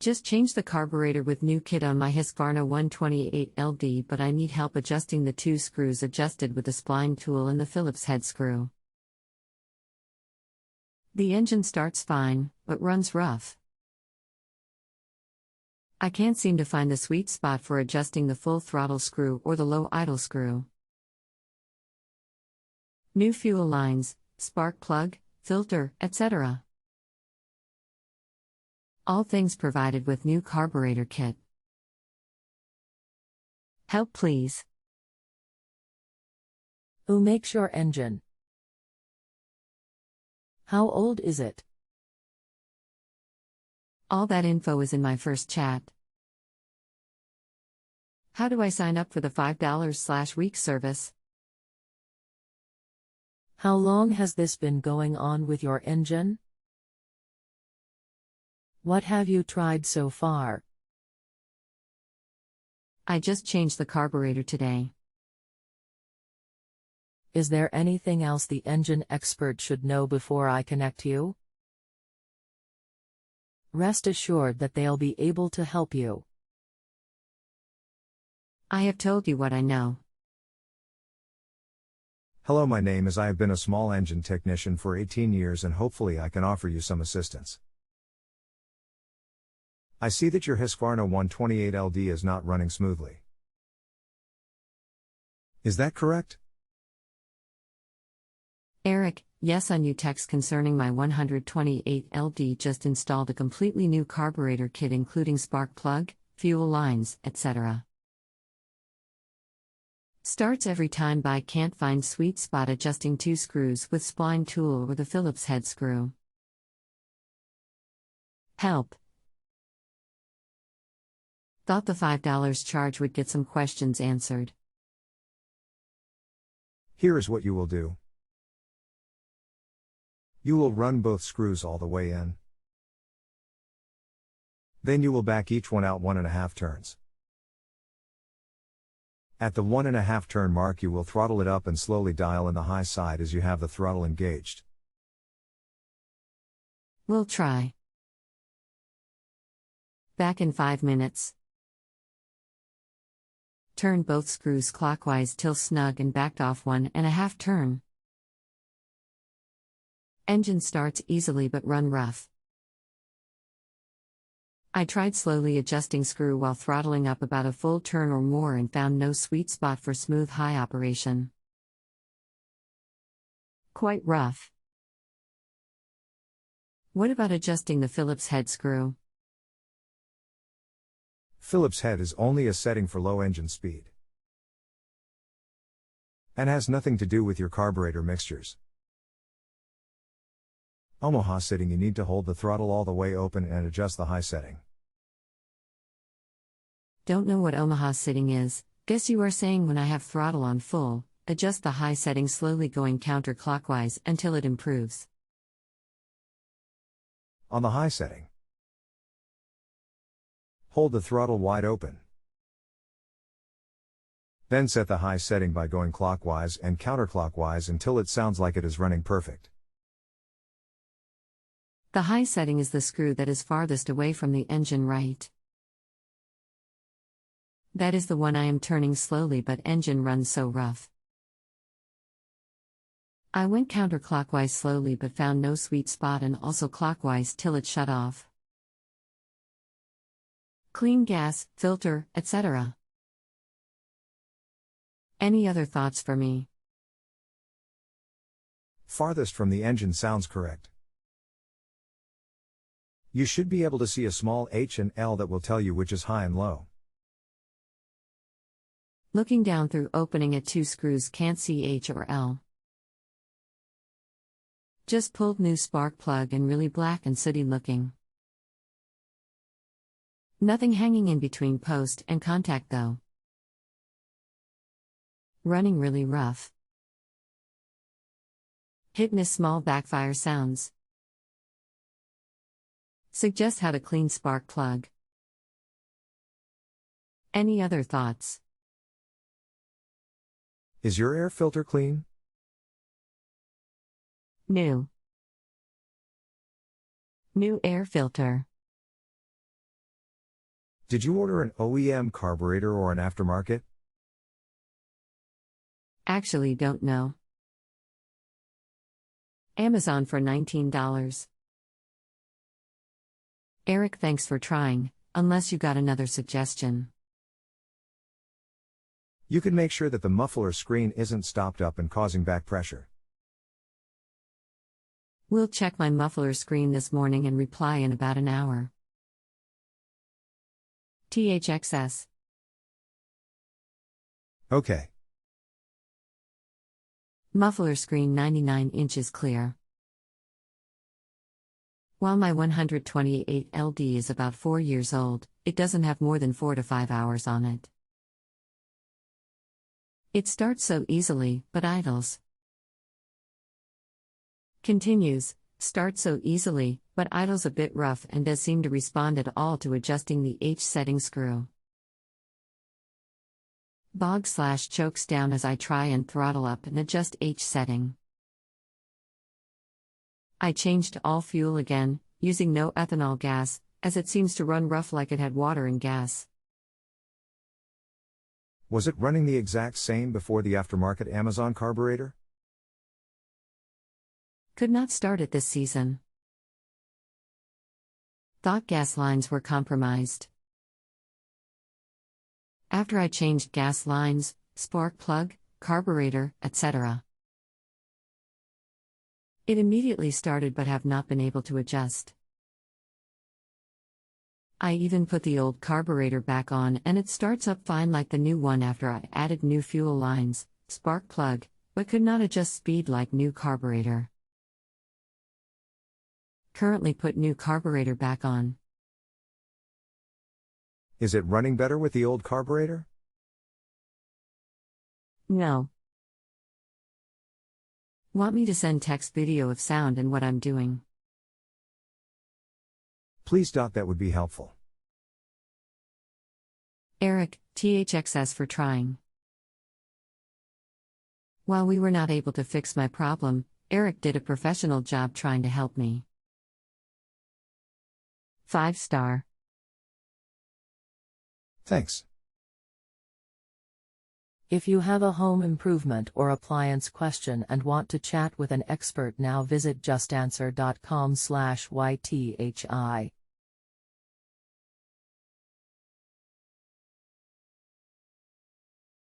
Just changed the carburetor with new kit on my Husqvarna 128LD, but I need help adjusting the two screws adjusted with the spline tool and the Phillips head screw. The engine starts fine, but runs rough. I can't seem to find the sweet spot for adjusting the full throttle screw or the low idle screw. New fuel lines, spark plug, filter, etc. All things provided with new carburetor kit. Help please. Who makes your engine? How old is it? All that info is in my first chat. How do I sign up for the $5/week service? How long has this been going on with your engine? What have you tried so far? I just changed the carburetor today. Is there anything else the engine expert should know before I connect you? Rest assured that they'll be able to help you. I have told you what I know. Hello, my name is I have been a small engine technician for 18 years and hopefully I can offer you some assistance. I see that your Husqvarna 128LD is not running smoothly. Is that correct? Eric, yes, on you text concerning my 128LD just installed a completely new carburetor kit including spark plug, fuel lines, etc. Starts every time but can't find sweet spot adjusting two screws with spline tool or the Phillips head screw. Help. Thought the $5 charge would get some questions answered. Here is what you will do. You will run both screws all the way in. Then you will back each one out 1.5 turns. At the 1.5 turn mark you will throttle it up and slowly dial in the high side as you have the throttle engaged. We'll try. Back in 5 minutes. Turn both screws clockwise till snug and backed off 1.5 turn. Engine starts easily but run rough. I tried slowly adjusting screw while throttling up about a full turn or more and found no sweet spot for smooth high operation. Quite rough. What about adjusting the Phillips head screw? Phillips head is only a setting for low engine speed and has nothing to do with your carburetor mixtures. Omaha sitting, you need to hold the throttle all the way open and adjust the high setting. Don't know what Omaha sitting is. Guess you are saying when I have throttle on full, adjust the high setting slowly going counterclockwise until it improves. On the high setting, hold the throttle wide open. Then set the high setting by going clockwise and counterclockwise until it sounds like it is running perfect. The high setting is the screw that is farthest away from the engine, right? That is the one I am turning slowly but engine runs so rough. I went counterclockwise slowly but found no sweet spot and also clockwise till it shut off. Clean gas, filter, etc. Any other thoughts for me? Farthest from the engine sounds correct. You should be able to see a small H and L that will tell you which is high and low. Looking down through opening at two screws, can't see H or L. Just pulled new spark plug and really black and sooty looking. Nothing hanging in between post and contact though. Running really rough. Hit miss small backfire sounds. Suggest how to clean spark plug. Any other thoughts? Is your air filter clean? New air filter. Did you order an OEM carburetor or an aftermarket? Actually, don't know. Amazon for $19. Eric, thanks for trying, unless you got another suggestion. You can make sure that the muffler screen isn't stopped up and causing back pressure. We'll check my muffler screen this morning and reply in about an hour. THXS. Okay. Muffler screen 99 inches clear. While my 128 LD is about 4 years old, it doesn't have more than 4 to 5 hours on it. It starts so easily, but idles. Continues, starts so easily, but idles a bit rough and does seem to respond at all to adjusting the H setting screw. Bog/chokes down as I try and throttle up and adjust H setting. I changed all fuel again, using no ethanol gas, as it seems to run rough like it had water and gas. Was it running the exact same before the aftermarket Amazon carburetor? Could not start it this season. Thought gas lines were compromised. After I changed gas lines, spark plug, carburetor, etc. It immediately started but have not been able to adjust. I even put the old carburetor back on and it starts up fine like the new one after I added new fuel lines, spark plug, but could not adjust speed like new carburetor. Currently put new carburetor back on. Is it running better with the old carburetor? No. Want me to send text video of sound and what I'm doing? Please. That would be helpful. Eric, THXS for trying. While we were not able to fix my problem, Eric did a professional job trying to help me. 5-star. Thanks. If you have a home improvement or appliance question and want to chat with an expert now, visit justanswer.com/ythi.